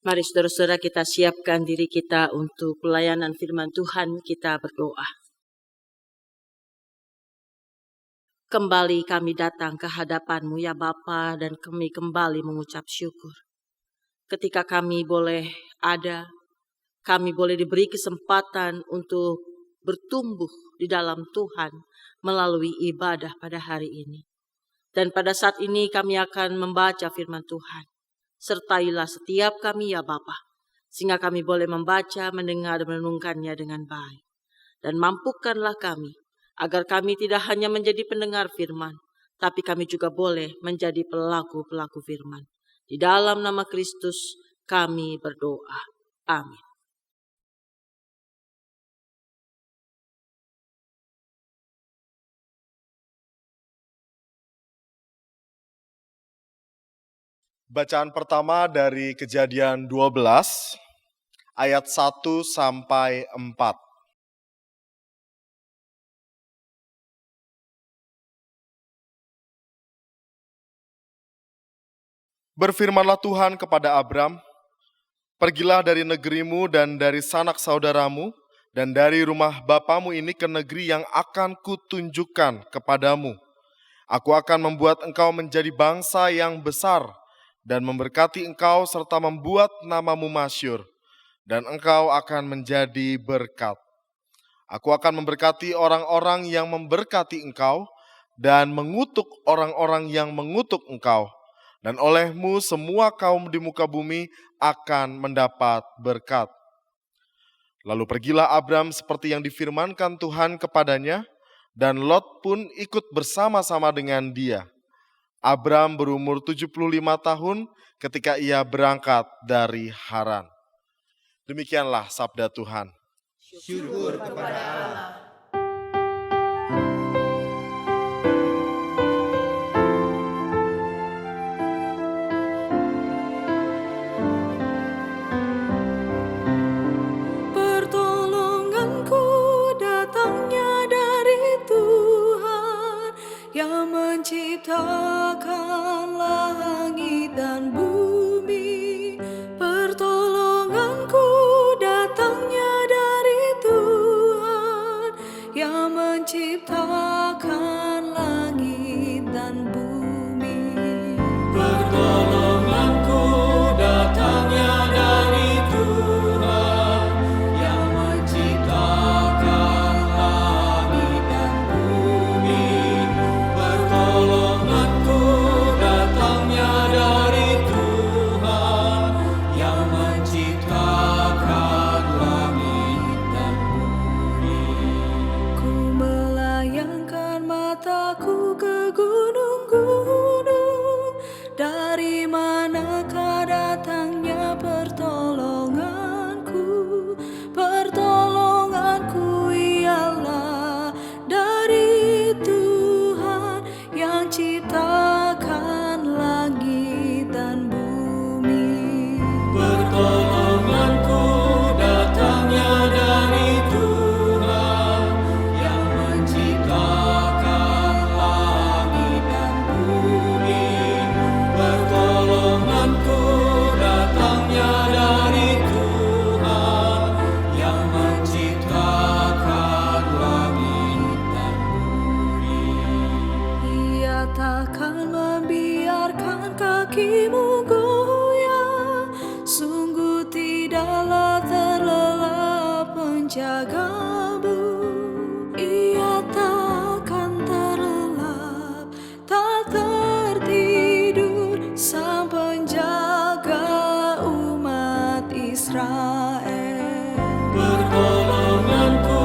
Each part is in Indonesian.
Mari saudara-saudara kita siapkan diri kita untuk pelayanan firman Tuhan, kita berdoa. Kembali kami datang ke hadapan-Mu ya Bapa, dan kami kembali mengucap syukur. Ketika kami boleh ada, kami boleh diberi kesempatan untuk bertumbuh di dalam Tuhan melalui ibadah pada hari ini. Dan pada saat ini kami akan membaca firman Tuhan. Sertailah setiap kami ya Bapa, sehingga kami boleh membaca, mendengar, dan merenungkannya dengan baik. Dan mampukanlah kami, agar kami tidak hanya menjadi pendengar firman, tapi kami juga boleh menjadi pelaku-pelaku firman. Di dalam nama Kristus kami berdoa. Amin. Bacaan pertama dari Kejadian 12, ayat 1 sampai 4. Berfirmanlah Tuhan kepada Abram, "Pergilah dari negerimu dan dari sanak saudaramu, dan dari rumah bapamu ini ke negeri yang akan kutunjukkan kepadamu. Aku akan membuat engkau menjadi bangsa yang besar, dan memberkati engkau serta membuat namamu masyhur, dan engkau akan menjadi berkat. Aku akan memberkati orang-orang yang memberkati engkau, dan mengutuk orang-orang yang mengutuk engkau. Dan olehmu semua kaum di muka bumi akan mendapat berkat." Lalu pergilah Abram seperti yang difirmankan Tuhan kepadanya, dan Lot pun ikut bersama-sama dengan dia. Abram berumur 75 tahun ketika ia berangkat dari Haran. Demikianlah sabda Tuhan. Syukur kepada Allah. Pertolonganku datangnya dari Tuhan yang menciptakan langit dan bumi. Pertolonganku datangnya dari Tuhan yang menciptakan langit dan bumi. Pertolonganku datangnya dari Tuhan yang menciptakan langit dan bumi. Pertolonganku datangnya dari Tuhan yang menciptakan langit dan bumi. Ku melayangkan mataku ke gunung-gunung, dari manakah datangnya pertolonganku? Pertolonganku ialah dari Tuhan yang ciptakan langit dan bumi. Pertolonganku datangnya dari Tuhan yang menciptakan langit dan bumi. Pertolonganku datangnya dari Tuhan yang menciptakan langit dan bumi. Ia takkan membiarkan kakimu goyah, sungguh tidaklah terlelap menjagamu. Ia takkan terlelap, tak tertidur, sang penjaga umat Israel. Pertolonganku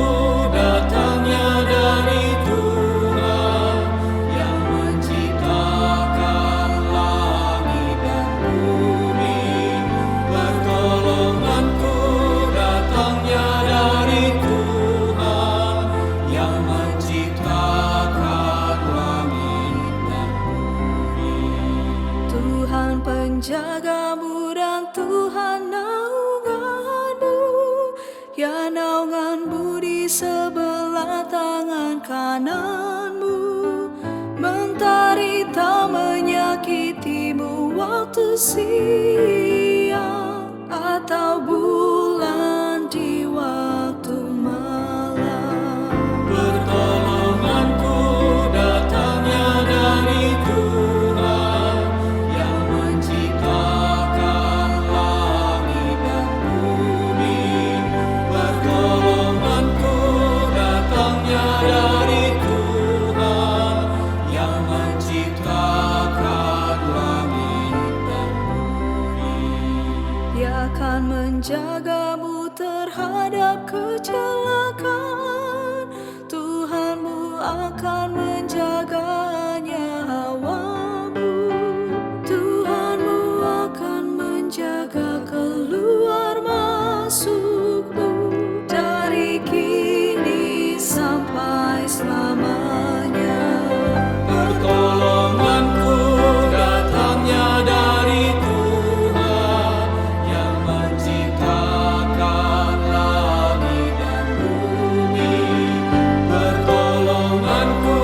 datangnya dari Tuhan yang menciptakan langit dan bumi. Pertolonganku datangnya dari Tuhan yang menciptakan langit dan bumi. Tuhan penjagamu dan Tuhan naunganmu, ya naunganmu di sebelah tangan kananmu. Mentari tak menyakitimu waktu siang, atau bulan di waktu malam. Pertolonganku datangnya dari Tuhan yang menciptakan langit dan bumi. Pertolonganku datangnya dari Tuhan yang menciptakan langit dan bumi. Dia akan menjagamu terhadap kecelakaan. Tuhanmu akan menjaga nyawamu. Tuhanmu akan menjaga keluar masukmu dari kini sampai selamanya. Pertolonganku datangnya dari Tuhan yang menciptakan langit dan bumi. Pertolonganku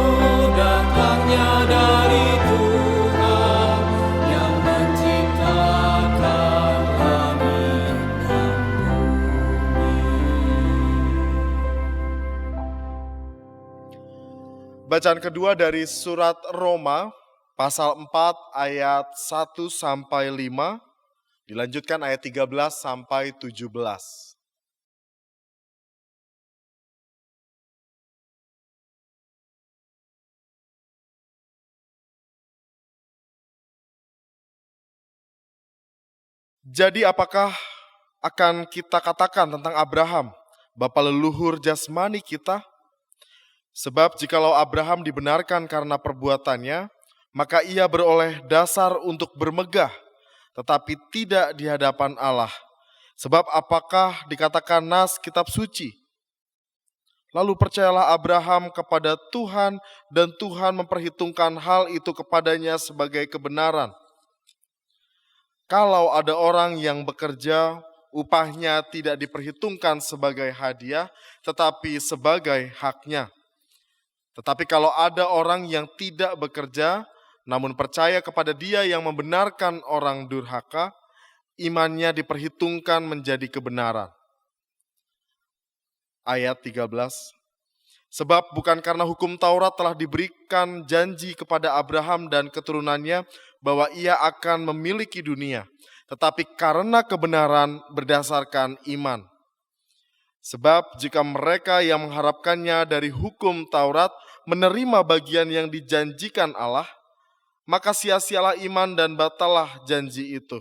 datangnya dari Tuhan yang menciptakan langit dan bumi. Bacaan kedua dari surat Roma pasal 4 ayat 1 sampai 5, dilanjutkan ayat 13 sampai 17. Jadi apakah akan kita katakan tentang Abraham, bapa leluhur jasmani kita? Sebab jikalau Abraham dibenarkan karena perbuatannya, maka ia beroleh dasar untuk bermegah, tetapi tidak di hadapan Allah. Sebab apakah dikatakan nas kitab suci? Lalu percayalah Abraham kepada Tuhan dan Tuhan memperhitungkan hal itu kepadanya sebagai kebenaran. Kalau ada orang yang bekerja, upahnya tidak diperhitungkan sebagai hadiah, tetapi sebagai haknya. Tetapi kalau ada orang yang tidak bekerja, namun percaya kepada Dia yang membenarkan orang durhaka, imannya diperhitungkan menjadi kebenaran. Ayat 13. Sebab bukan karena hukum Taurat telah diberikan janji kepada Abraham dan keturunannya bahwa ia akan memiliki dunia, tetapi karena kebenaran berdasarkan iman. Sebab jika mereka yang mengharapkannya dari hukum Taurat menerima bagian yang dijanjikan Allah, maka sia-sialah iman dan batallah janji itu.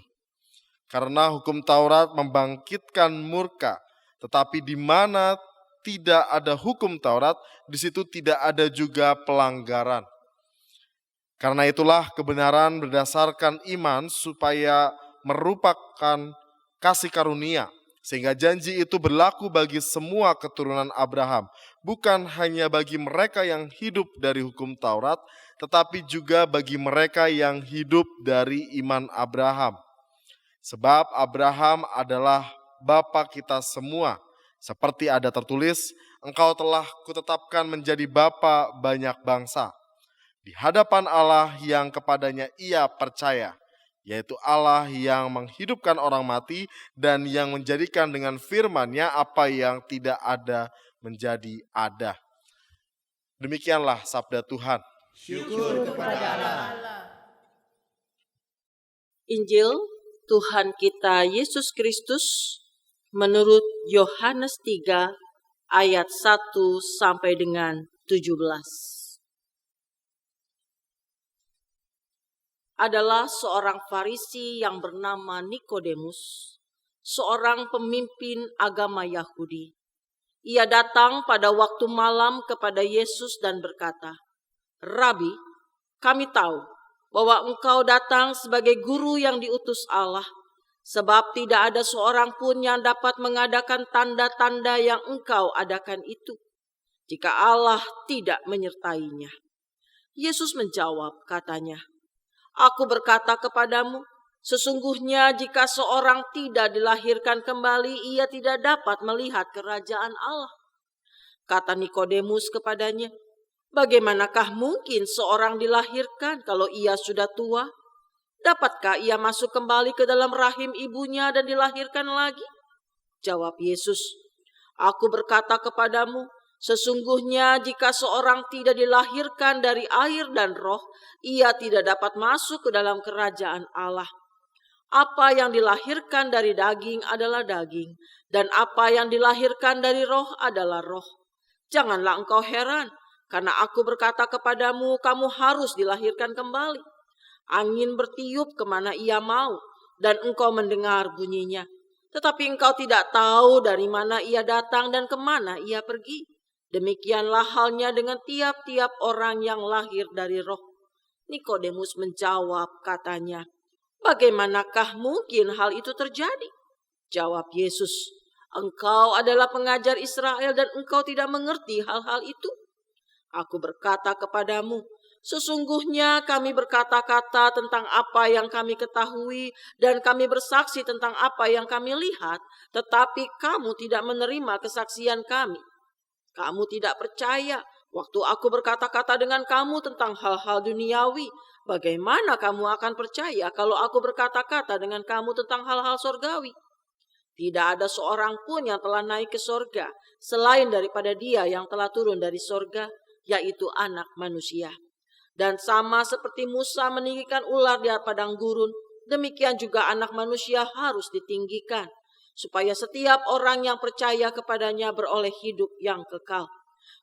Karena hukum Taurat membangkitkan murka, tetapi di mana tidak ada hukum Taurat, di situ tidak ada juga pelanggaran. Karena itulah kebenaran berdasarkan iman supaya merupakan kasih karunia, sehingga janji itu berlaku bagi semua keturunan Abraham, bukan hanya bagi mereka yang hidup dari hukum Taurat, tetapi juga bagi mereka yang hidup dari iman Abraham. Sebab Abraham adalah bapa kita semua, seperti ada tertulis, engkau telah kutetapkan menjadi bapa banyak bangsa, di hadapan Allah yang kepadanya ia percaya, yaitu Allah yang menghidupkan orang mati dan yang menjadikan dengan firman-Nya apa yang tidak ada menjadi ada. Demikianlah sabda Tuhan. Syukur kepada Allah. Injil Tuhan kita Yesus Kristus menurut Yohanes 3 ayat 1 sampai dengan 17. Adalah seorang Farisi yang bernama Nikodemus, seorang pemimpin agama Yahudi. Ia datang pada waktu malam kepada Yesus dan berkata, "Rabi, kami tahu bahwa engkau datang sebagai guru yang diutus Allah, sebab tidak ada seorang pun yang dapat mengadakan tanda-tanda yang engkau adakan itu, jika Allah tidak menyertainya." Yesus menjawab, katanya, "Aku berkata kepadamu, sesungguhnya jika seorang tidak dilahirkan kembali, ia tidak dapat melihat kerajaan Allah." Kata Nikodemus kepadanya, "Bagaimanakah mungkin seorang dilahirkan kalau ia sudah tua?" Dapatkah ia masuk kembali ke dalam rahim ibunya dan dilahirkan lagi? Jawab Yesus, aku berkata kepadamu, sesungguhnya jika seorang tidak dilahirkan dari air dan roh, ia tidak dapat masuk ke dalam kerajaan Allah. Apa yang dilahirkan dari daging adalah daging, dan apa yang dilahirkan dari roh adalah roh. Janganlah engkau heran, karena aku berkata kepadamu, kamu harus dilahirkan kembali. Angin bertiup kemana ia mau, dan engkau mendengar bunyinya. Tetapi engkau tidak tahu dari mana ia datang dan kemana ia pergi. Demikianlah halnya dengan tiap-tiap orang yang lahir dari roh. Nikodemus menjawab, katanya, bagaimanakah mungkin hal itu terjadi? Jawab Yesus, engkau adalah pengajar Israel dan engkau tidak mengerti hal-hal itu. Aku berkata kepadamu, sesungguhnya kami berkata-kata tentang apa yang kami ketahui dan kami bersaksi tentang apa yang kami lihat, tetapi kamu tidak menerima kesaksian kami. Kamu tidak percaya waktu aku berkata-kata dengan kamu tentang hal-hal duniawi. Bagaimana kamu akan percaya kalau aku berkata-kata dengan kamu tentang hal-hal sorgawi? Tidak ada seorang pun yang telah naik ke sorga selain daripada Dia yang telah turun dari sorga, yaitu Anak Manusia. Dan sama seperti Musa meninggikan ular di padang gurun, demikian juga Anak Manusia harus ditinggikan, supaya setiap orang yang percaya kepadanya beroleh hidup yang kekal.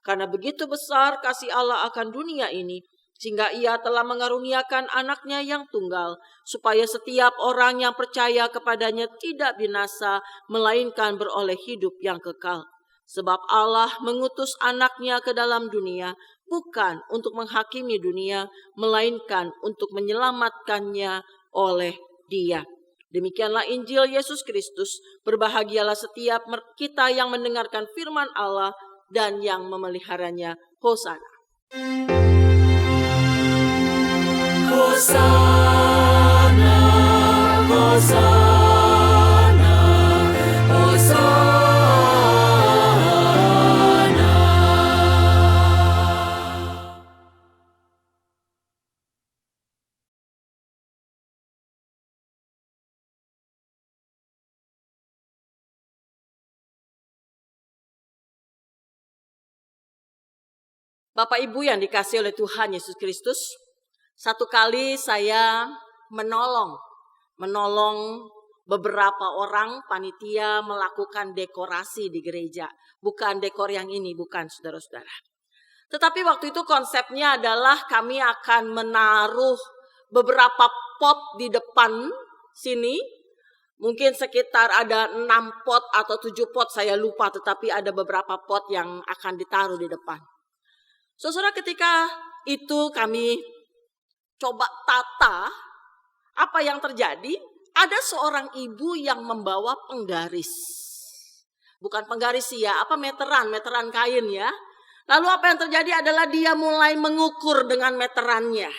Karena begitu besar kasih Allah akan dunia ini, sehingga ia telah mengaruniakan anaknya yang tunggal, supaya setiap orang yang percaya kepadanya tidak binasa, melainkan beroleh hidup yang kekal. Sebab Allah mengutus anaknya ke dalam dunia, bukan untuk menghakimi dunia, melainkan untuk menyelamatkannya oleh Dia. Demikianlah Injil Yesus Kristus. Berbahagialah setiap kita yang mendengarkan firman Allah dan yang memeliharanya. Hosana. Hosana, Hosana, Hosana. Bapak Ibu yang dikasihi oleh Tuhan Yesus Kristus, satu kali saya menolong beberapa orang panitia melakukan dekorasi di gereja. Bukan dekor yang ini, bukan saudara-saudara. Tetapi waktu itu konsepnya adalah kami akan menaruh beberapa pot di depan sini. Mungkin sekitar ada 6 pot atau 7 pot, saya lupa, tetapi ada beberapa pot yang akan ditaruh di depan. Saudara, ketika itu kami coba tata, apa yang terjadi? Ada seorang ibu yang membawa penggaris. Bukan penggaris ya, meteran kain ya. Lalu apa yang terjadi adalah dia mulai mengukur dengan meterannya.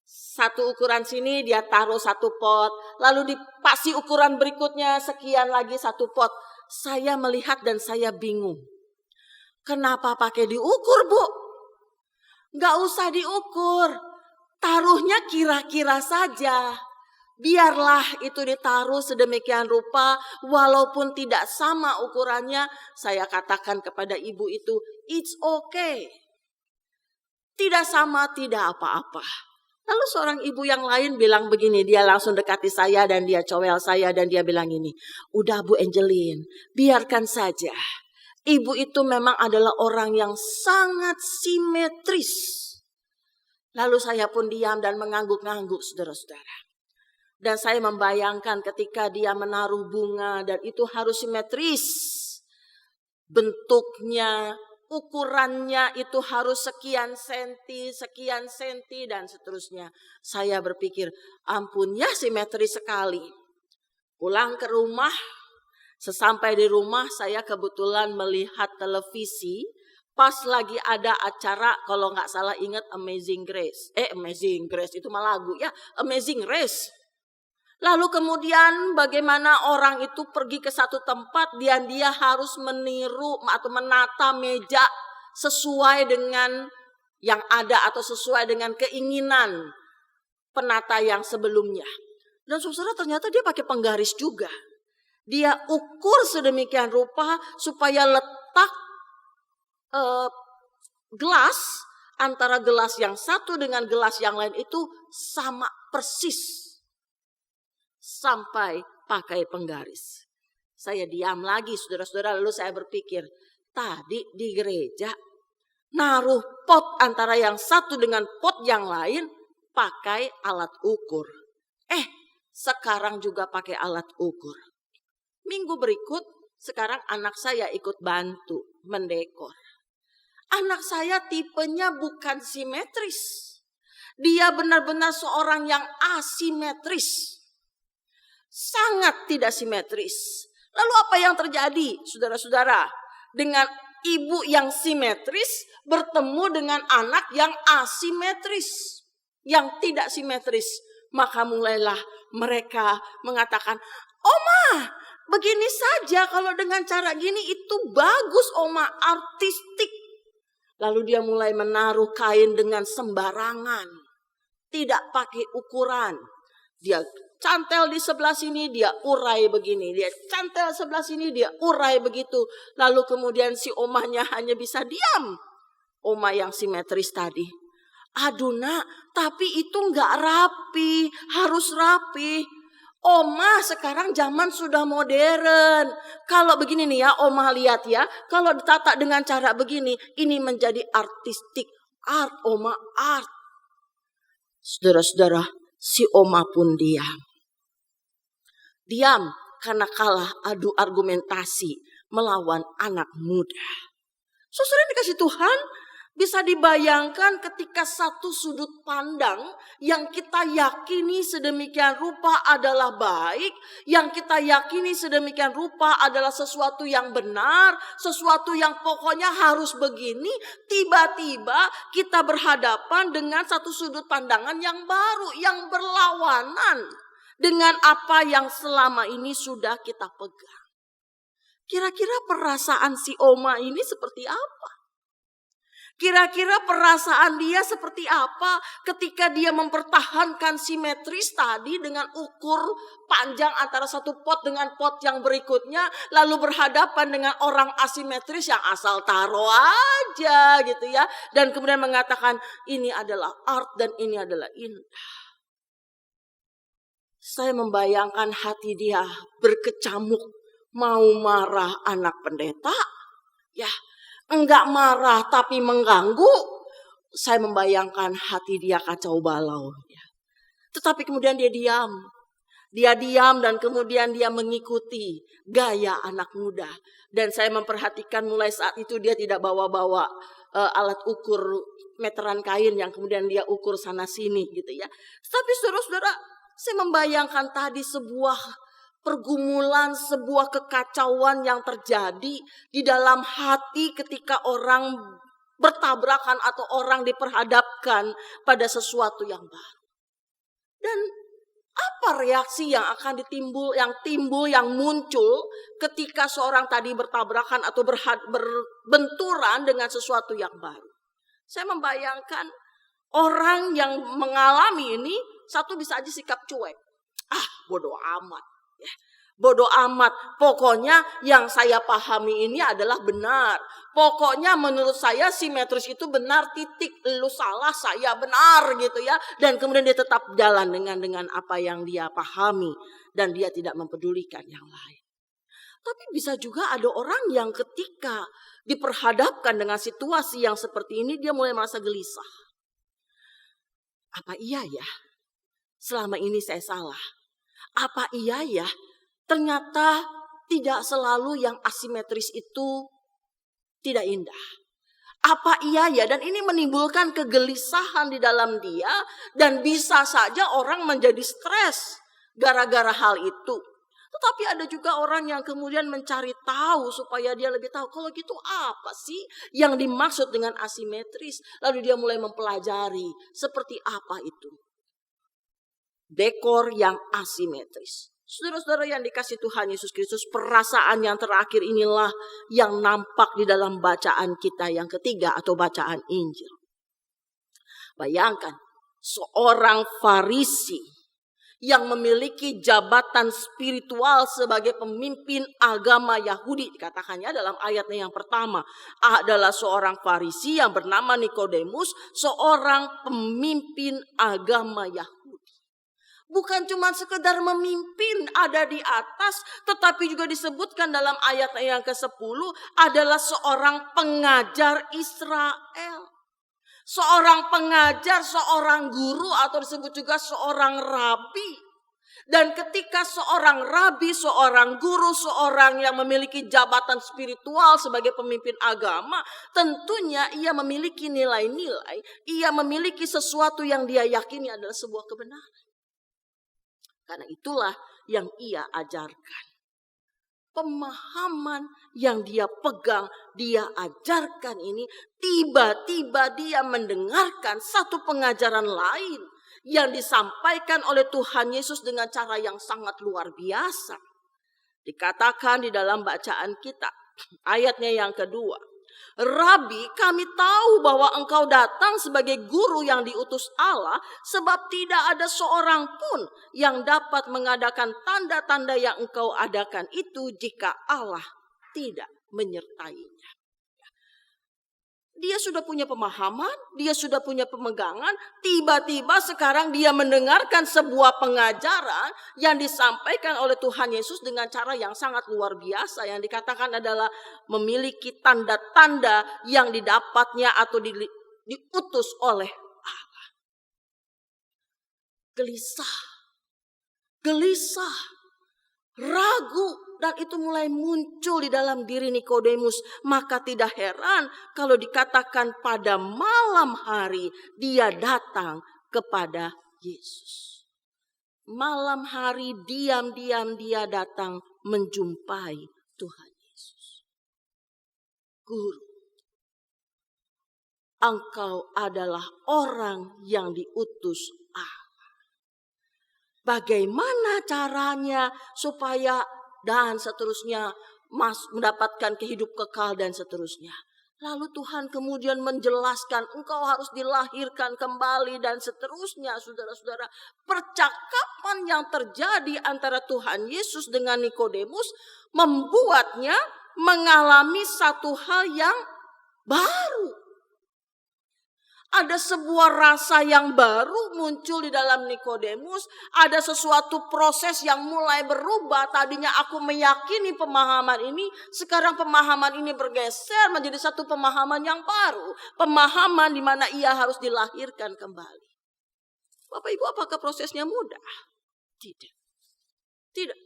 Satu ukuran sini dia taruh 1 pot, lalu dipasi ukuran berikutnya sekian lagi 1 pot. Saya melihat dan saya bingung. Kenapa pakai diukur, Bu? Nggak usah diukur, taruhnya kira-kira saja. Biarlah itu ditaruh sedemikian rupa, walaupun tidak sama ukurannya. Saya katakan kepada ibu itu, it's okay. Tidak sama, tidak apa-apa. Lalu seorang ibu yang lain bilang begini, dia langsung dekati saya dan dia cowel saya dan dia bilang ini, udah Bu Angeline, biarkan saja. Ibu itu memang adalah orang yang sangat simetris. Lalu saya pun diam dan mengangguk-ngangguk, saudara-saudara. Dan saya membayangkan ketika dia menaruh bunga dan itu harus simetris. Bentuknya, ukurannya itu harus sekian senti dan seterusnya. Saya berpikir, ampun ya simetris sekali. Pulang ke rumah, sesampai di rumah saya kebetulan melihat televisi. Pas lagi ada acara, kalau nggak salah ingat Amazing Grace. Amazing Grace itu mah lagu ya, Amazing Race. Lalu kemudian bagaimana orang itu pergi ke satu tempat dan dia harus meniru atau menata meja sesuai dengan yang ada atau sesuai dengan keinginan penata yang sebelumnya. Dan saudara ternyata dia pakai penggaris juga. Dia ukur sedemikian rupa supaya letak gelas antara gelas yang satu dengan gelas yang lain itu sama persis. Sampai pakai penggaris. Saya diam lagi saudara-saudara, lalu saya berpikir, tadi di gereja naruh pot antara yang satu dengan pot yang lain pakai alat ukur. Sekarang juga pakai alat ukur. Minggu berikut, sekarang anak saya ikut bantu mendekor. Anak saya tipenya bukan simetris. Dia benar-benar seorang yang asimetris. Sangat tidak simetris. Lalu apa yang terjadi, saudara-saudara? Dengan ibu yang simetris bertemu dengan anak yang asimetris, yang tidak simetris. Maka mulailah mereka mengatakan, "Oma, begini saja, kalau dengan cara gini itu bagus, Oma, artistik." Lalu dia mulai menaruh kain dengan sembarangan, tidak pakai ukuran. Dia cantel di sebelah sini, dia urai begini. Dia cantel sebelah sini, dia urai begitu. Lalu kemudian si omanya hanya bisa diam. Oma yang simetris tadi. "Aduh nak, tapi itu nggak rapi, harus rapi." Oma sekarang zaman sudah modern. Kalau begini nih ya, Oma lihat ya. Kalau ditata dengan cara begini, ini menjadi artistik. Art, Oma, art. Saudara-saudara, si Oma pun diam. Diam karena kalah adu argumentasi melawan anak muda. Saudara dikasih Tuhan, bisa dibayangkan ketika satu sudut pandang yang kita yakini sedemikian rupa adalah baik, yang kita yakini sedemikian rupa adalah sesuatu yang benar, sesuatu yang pokoknya harus begini, tiba-tiba kita berhadapan dengan satu sudut pandangan yang baru, yang berlawanan dengan apa yang selama ini sudah kita pegang. Kira-kira perasaan si Oma ini seperti apa? Kira-kira perasaan dia seperti apa ketika dia mempertahankan simetris tadi dengan ukur panjang antara satu pot dengan pot yang berikutnya, lalu berhadapan dengan orang asimetris yang asal taruh aja gitu ya, dan kemudian mengatakan ini adalah art dan ini adalah indah. Saya membayangkan hati dia berkecamuk, mau marah anak pendeta, ya. Enggak marah tapi mengganggu. Saya membayangkan hati dia kacau balau. Tetapi kemudian dia diam. Dia diam dan kemudian dia mengikuti gaya anak muda. Dan saya memperhatikan mulai saat itu dia tidak bawa-bawa alat ukur meteran kain yang kemudian dia ukur sana sini gitu ya. Tapi saudara-saudara, saya membayangkan tadi sebuah pergumulan, sebuah kekacauan yang terjadi di dalam hati ketika orang bertabrakan atau orang diperhadapkan pada sesuatu yang baru. Dan apa reaksi yang akan yang muncul ketika seorang tadi bertabrakan atau berbenturan dengan sesuatu yang baru? Saya membayangkan orang yang mengalami ini, satu bisa aja sikap cuek. Bodoh amat. Bodoh amat, pokoknya yang saya pahami ini adalah benar. Pokoknya menurut saya simetris itu benar, titik. Lu salah, saya benar gitu ya. Dan kemudian dia tetap jalan dengan apa yang dia pahami. Dan dia tidak mempedulikan yang lain. Tapi bisa juga ada orang yang ketika diperhadapkan dengan situasi yang seperti ini, dia mulai merasa gelisah. Apa iya ya? Selama ini saya salah. Apa iya ya, ternyata tidak selalu yang asimetris itu tidak indah. Apa iya ya, dan ini menimbulkan kegelisahan di dalam dia. Dan bisa saja orang menjadi stres gara-gara hal itu. Tetapi ada juga orang yang kemudian mencari tahu supaya dia lebih tahu. Kalau gitu apa sih yang dimaksud dengan asimetris? Lalu dia mulai mempelajari seperti apa itu dekor yang asimetris. Saudara-saudara yang dikasih Tuhan Yesus Kristus, perasaan yang terakhir inilah yang nampak di dalam bacaan kita yang ketiga atau bacaan Injil. Bayangkan, seorang Farisi yang memiliki jabatan spiritual sebagai pemimpin agama Yahudi. Dikatakannya dalam ayatnya yang pertama adalah seorang Farisi yang bernama Nikodemus, seorang pemimpin agama Yahudi. Bukan cuma sekedar memimpin ada di atas, tetapi juga disebutkan dalam ayat yang ke-10 adalah seorang pengajar Israel. Seorang pengajar, seorang guru atau disebut juga seorang rabi. Dan ketika seorang rabi, seorang guru, seorang yang memiliki jabatan spiritual sebagai pemimpin agama, tentunya ia memiliki nilai-nilai, ia memiliki sesuatu yang dia yakini adalah sebuah kebenaran. Karena itulah yang ia ajarkan. Pemahaman yang dia pegang, dia ajarkan ini, tiba-tiba dia mendengarkan satu pengajaran lain yang disampaikan oleh Tuhan Yesus dengan cara yang sangat luar biasa. Dikatakan di dalam bacaan kita, ayatnya yang kedua, Rabi, kami tahu bahwa engkau datang sebagai guru yang diutus Allah, sebab tidak ada seorang pun yang dapat mengadakan tanda-tanda yang engkau adakan itu jika Allah tidak menyertainya. Dia sudah punya pemahaman, dia sudah punya pemegangan, tiba-tiba sekarang dia mendengarkan sebuah pengajaran yang disampaikan oleh Tuhan Yesus dengan cara yang sangat luar biasa, yang dikatakan adalah memiliki tanda-tanda yang didapatnya atau diutus oleh Allah. Gelisah, ragu, dan itu mulai muncul di dalam diri Nikodemus. Maka tidak heran kalau dikatakan pada malam hari dia datang kepada Yesus. Malam hari diam-diam dia datang menjumpai Tuhan Yesus. Guru, engkau adalah orang yang diutus Allah. Bagaimana caranya supaya dan seterusnya mendapatkan kehidupan kekal dan seterusnya. Lalu Tuhan kemudian menjelaskan engkau harus dilahirkan kembali dan seterusnya. Saudara-saudara, percakapan yang terjadi antara Tuhan Yesus dengan Nikodemus membuatnya mengalami satu hal yang baru. Ada sebuah rasa yang baru muncul di dalam Nikodemus. Ada sesuatu proses yang mulai berubah. Tadinya aku meyakini pemahaman ini. Sekarang pemahaman ini bergeser menjadi satu pemahaman yang baru. Pemahaman di mana ia harus dilahirkan kembali. Bapak Ibu, apakah prosesnya mudah? Tidak.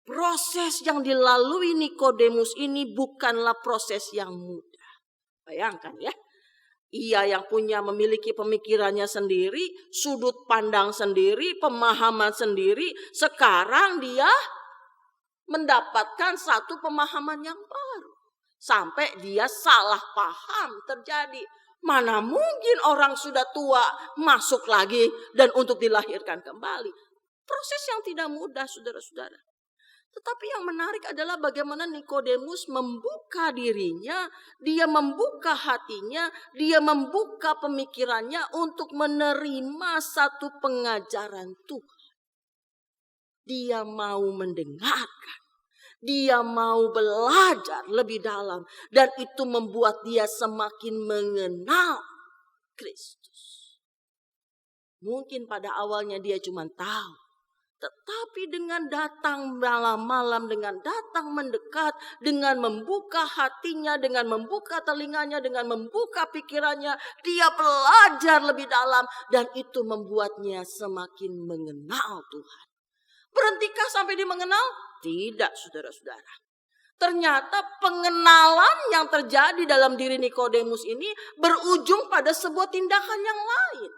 Proses yang dilalui Nikodemus ini bukanlah proses yang mudah. Bayangkan ya. Ia yang memiliki pemikirannya sendiri, sudut pandang sendiri, pemahaman sendiri. Sekarang dia mendapatkan satu pemahaman yang baru. Sampai dia salah paham terjadi. Mana mungkin orang sudah tua masuk lagi dan untuk dilahirkan kembali. Proses yang tidak mudah, saudara-saudara. Tetapi yang menarik adalah bagaimana Nikodemus membuka dirinya, dia membuka hatinya, dia membuka pemikirannya untuk menerima satu pengajaran Tuhan. Dia mau mendengarkan, dia mau belajar lebih dalam, dan itu membuat dia semakin mengenal Kristus. Mungkin pada awalnya dia cuma tahu. Tetapi dengan datang malam-malam, dengan datang mendekat, dengan membuka hatinya, dengan membuka telinganya, dengan membuka pikirannya, dia belajar lebih dalam dan itu membuatnya semakin mengenal Tuhan. Berhentikah sampai dia mengenal? Tidak, saudara-saudara. Ternyata pengenalan yang terjadi dalam diri Nikodemus ini berujung pada sebuah tindakan yang lain.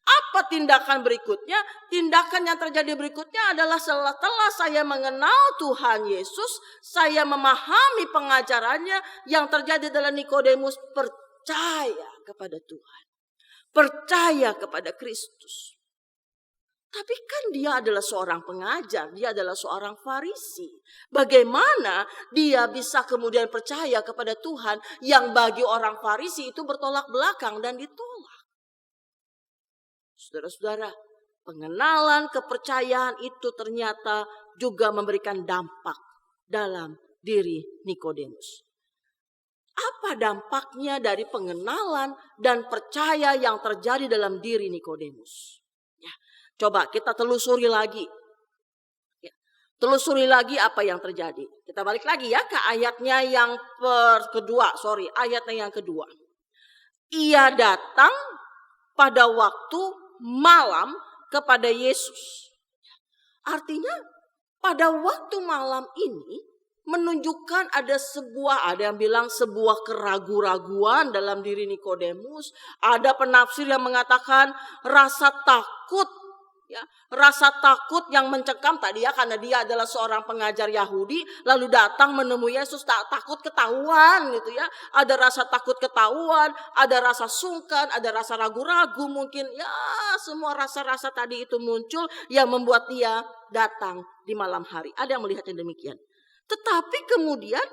Apa tindakan berikutnya? Tindakan yang terjadi berikutnya adalah setelah saya mengenal Tuhan Yesus, saya memahami pengajarannya, yang terjadi adalah Nikodemus percaya kepada Tuhan. Percaya kepada Kristus. Tapi kan dia adalah seorang pengajar, dia adalah seorang Farisi. Bagaimana dia bisa kemudian percaya kepada Tuhan yang bagi orang Farisi itu bertolak belakang dan ditolak? Saudara-saudara, pengenalan kepercayaan itu ternyata juga memberikan dampak dalam diri Nikodemus. Apa dampaknya dari pengenalan dan percaya yang terjadi dalam diri Nikodemus? Ya, coba kita telusuri lagi. Telusuri lagi apa yang terjadi. Kita balik lagi ya ke ayatnya yang ayatnya yang kedua. Ia datang pada waktu malam kepada Yesus. Artinya pada waktu malam ini menunjukkan ada yang bilang sebuah keraguan-raguan dalam diri Nikodemus. Ada penafsir yang mengatakan rasa takut. Ya, rasa takut yang mencekam tadi ya, karena dia adalah seorang pengajar Yahudi, lalu datang menemui Yesus, takut ketahuan gitu ya. Ada rasa takut ketahuan, ada rasa sungkan, ada rasa ragu-ragu mungkin. Ya, semua rasa-rasa tadi itu muncul yang membuat dia datang di malam hari. Ada yang melihatnya demikian. Tetapi kemudian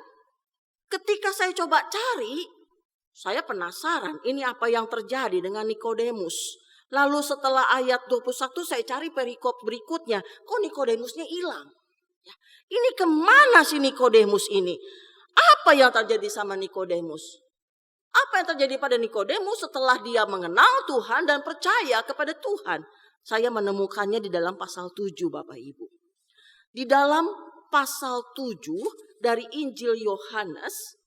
ketika saya coba cari, saya penasaran ini apa yang terjadi dengan Nikodemus. Lalu setelah ayat 21 saya cari perikop berikutnya. Kok Nikodemusnya hilang? Ya, ini kemana si Nikodemus ini? Apa yang terjadi sama Nikodemus? Apa yang terjadi pada Nikodemus setelah dia mengenal Tuhan dan percaya kepada Tuhan? Saya menemukannya di dalam pasal 7 Bapak Ibu. Di dalam pasal 7 dari Injil Yohanes.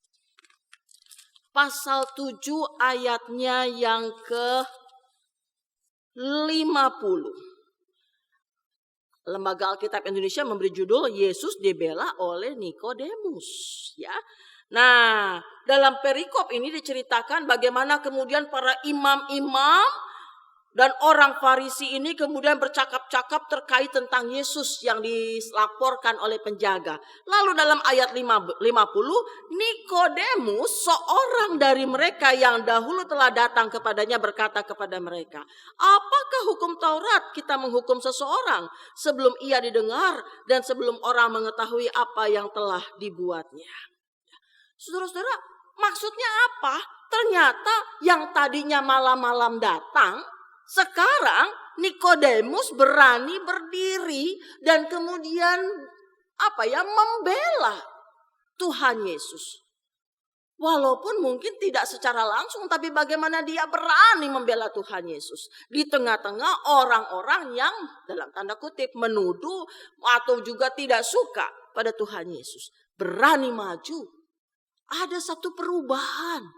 Pasal 7 ayatnya yang ke 50. Lembaga Alkitab Indonesia memberi judul Yesus dibela oleh Nikodemus, ya. Nah, dalam perikop ini diceritakan bagaimana kemudian para imam-imam dan orang Farisi ini kemudian bercakap-cakap terkait tentang Yesus yang dilaporkan oleh penjaga. Lalu dalam ayat 50, Nikodemus, seorang dari mereka yang dahulu telah datang kepadanya, berkata kepada mereka, apakah hukum Taurat kita menghukum seseorang sebelum ia didengar dan sebelum orang mengetahui apa yang telah dibuatnya? Saudara-saudara, maksudnya apa? Ternyata yang tadinya malam-malam datang, sekarang Nikodemus berani berdiri dan kemudian membela Tuhan Yesus. Walaupun mungkin tidak secara langsung, tapi bagaimana dia berani membela Tuhan Yesus di tengah-tengah orang-orang yang dalam tanda kutip menuduh atau juga tidak suka pada Tuhan Yesus. Berani maju. Ada satu perubahan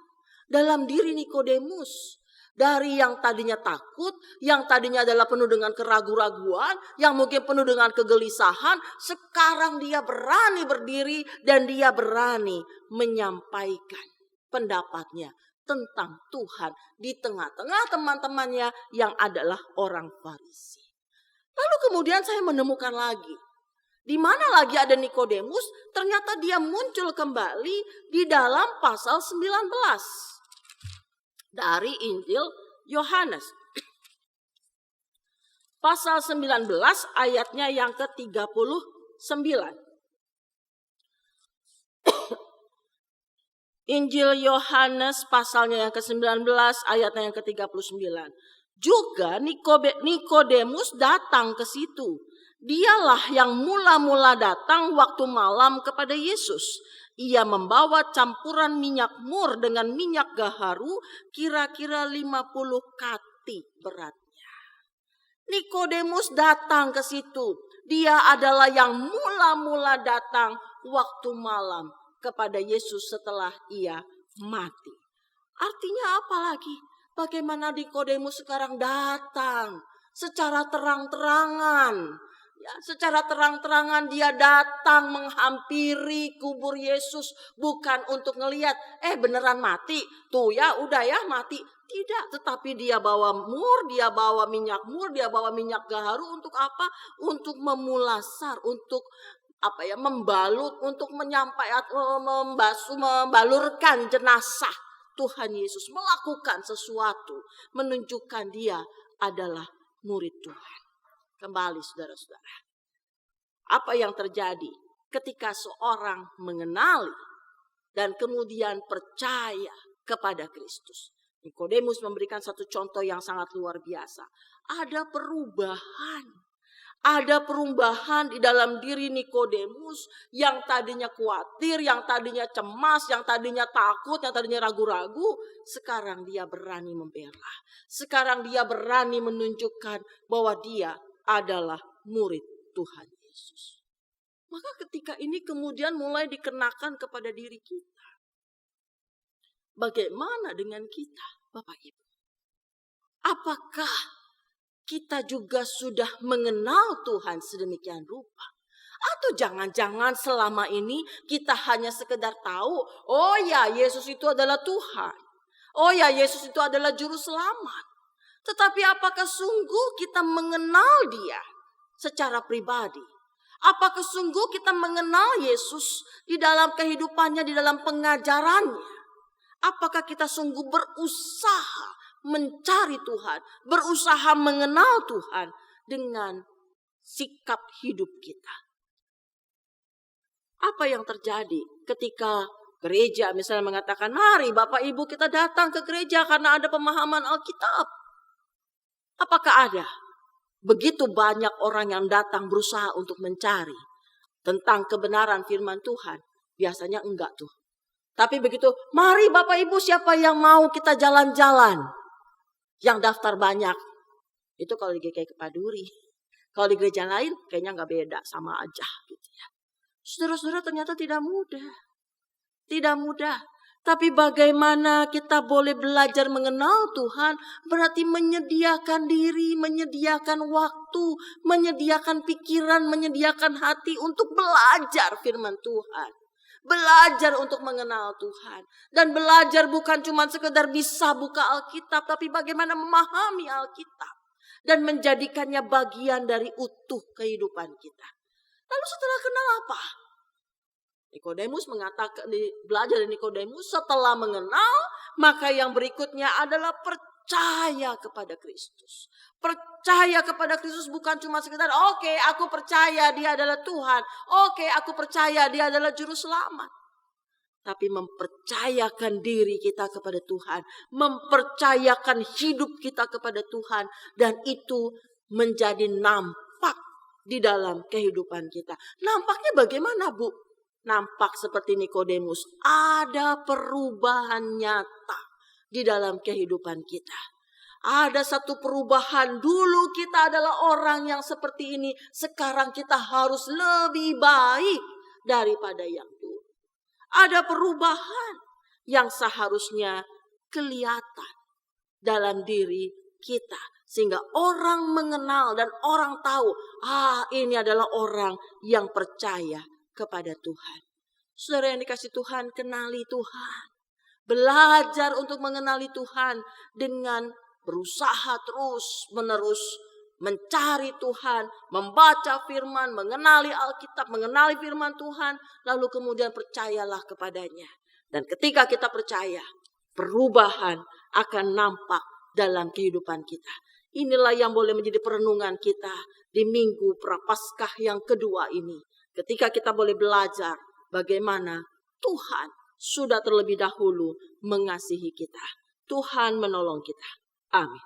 dalam diri Nikodemus. Dari yang tadinya takut, yang tadinya adalah penuh dengan keraguan-raguan, yang mungkin penuh dengan kegelisahan, sekarang dia berani berdiri dan dia berani menyampaikan pendapatnya tentang Tuhan di tengah-tengah teman-temannya yang adalah orang Farisi. Lalu kemudian saya menemukan lagi, di mana lagi ada Nikodemus, ternyata dia muncul kembali di dalam pasal 19. Dari Injil Yohanes. Pasal 19 ayatnya yang ke-39. Injil Yohanes pasalnya yang ke-19 ayatnya yang ke-39. Juga Nikodemus datang ke situ. Dialah yang mula-mula datang waktu malam kepada Yesus. Ia membawa campuran minyak mur dengan minyak gaharu kira-kira 50 kati beratnya. Nikodemus datang ke situ. Dia adalah yang mula-mula datang waktu malam kepada Yesus setelah ia mati. Artinya apa lagi? Bagaimana Nikodemus sekarang datang secara terang-terangan. Ya, secara terang-terangan dia datang menghampiri kubur Yesus. Bukan untuk ngelihat, beneran mati. Tuh ya, udah ya mati. Tidak, tetapi dia bawa mur, dia bawa minyak mur, dia bawa minyak gaharu. Untuk apa? Untuk memulasar, untuk membalut, untuk membalurkan jenazah Tuhan Yesus. Melakukan sesuatu, menunjukkan dia adalah murid Tuhan. Kembali saudara-saudara. Apa yang terjadi ketika seorang mengenali dan kemudian percaya kepada Kristus? Nikodemus memberikan satu contoh yang sangat luar biasa. Ada perubahan. Ada perubahan di dalam diri Nikodemus yang tadinya khawatir, yang tadinya cemas, yang tadinya takut, yang tadinya ragu-ragu. Sekarang dia berani membela. Sekarang dia berani menunjukkan bahwa dia adalah murid Tuhan Yesus. Maka ketika ini kemudian mulai dikenakan kepada diri kita. Bagaimana dengan kita, Bapak Ibu? Apakah kita juga sudah mengenal Tuhan sedemikian rupa? Atau jangan-jangan selama ini kita hanya sekedar tahu, oh ya Yesus itu adalah Tuhan. Oh ya Yesus itu adalah juru selamat. Tetapi apakah sungguh kita mengenal Dia secara pribadi? Apakah sungguh kita mengenal Yesus di dalam kehidupannya, di dalam pengajarannya? Apakah kita sungguh berusaha mencari Tuhan, berusaha mengenal Tuhan dengan sikap hidup kita? Apa yang terjadi ketika gereja misalnya mengatakan, mari Bapak Ibu kita datang ke gereja karena ada pemahaman Alkitab? Apakah ada begitu banyak orang yang datang berusaha untuk mencari tentang kebenaran firman Tuhan? Biasanya enggak tuh. Tapi begitu, mari Bapak Ibu siapa yang mau kita jalan-jalan? Yang daftar banyak. Itu kalau di GKI Kepaduri. Kalau di gereja lain kayaknya nggak beda, sama aja gitu ya. Saudara-saudara, ternyata tidak mudah. Tidak mudah. Tapi bagaimana kita boleh belajar mengenal Tuhan? Berarti menyediakan diri, menyediakan waktu, menyediakan pikiran, menyediakan hati untuk belajar firman Tuhan. Belajar untuk mengenal Tuhan. Dan belajar bukan cuma sekedar bisa buka Alkitab, tapi bagaimana memahami Alkitab. Dan menjadikannya bagian dari utuh kehidupan kita. Lalu setelah kenal apa? Nikodemus mengatakan, belajar dari Nikodemus, setelah mengenal, maka yang berikutnya adalah percaya kepada Kristus. Percaya kepada Kristus bukan cuma sekedar, oke, aku percaya Dia adalah Tuhan. Oke, aku percaya Dia adalah juru selamat. Tapi mempercayakan diri kita kepada Tuhan. Mempercayakan hidup kita kepada Tuhan. Dan itu menjadi nampak di dalam kehidupan kita. Nampaknya bagaimana, Bu? Nampak seperti Nikodemus. Ada perubahan nyata di dalam kehidupan kita. Ada satu perubahan. Dulu kita adalah orang yang seperti ini. Sekarang kita harus lebih baik daripada yang dulu. Ada perubahan yang seharusnya kelihatan dalam diri kita. Sehingga orang mengenal dan orang tahu. Ini adalah orang yang percaya kepada Tuhan. Saudara yang dikasih Tuhan, kenali Tuhan. Belajar untuk mengenali Tuhan dengan berusaha terus menerus mencari Tuhan, membaca firman, mengenali Alkitab, mengenali firman Tuhan, lalu kemudian percayalah kepadanya. Dan ketika kita percaya, perubahan akan nampak dalam kehidupan kita. Inilah yang boleh menjadi perenungan kita di Minggu Prapaskah yang kedua ini. Ketika kita boleh belajar bagaimana Tuhan sudah terlebih dahulu mengasihi kita. Tuhan menolong kita. Amin.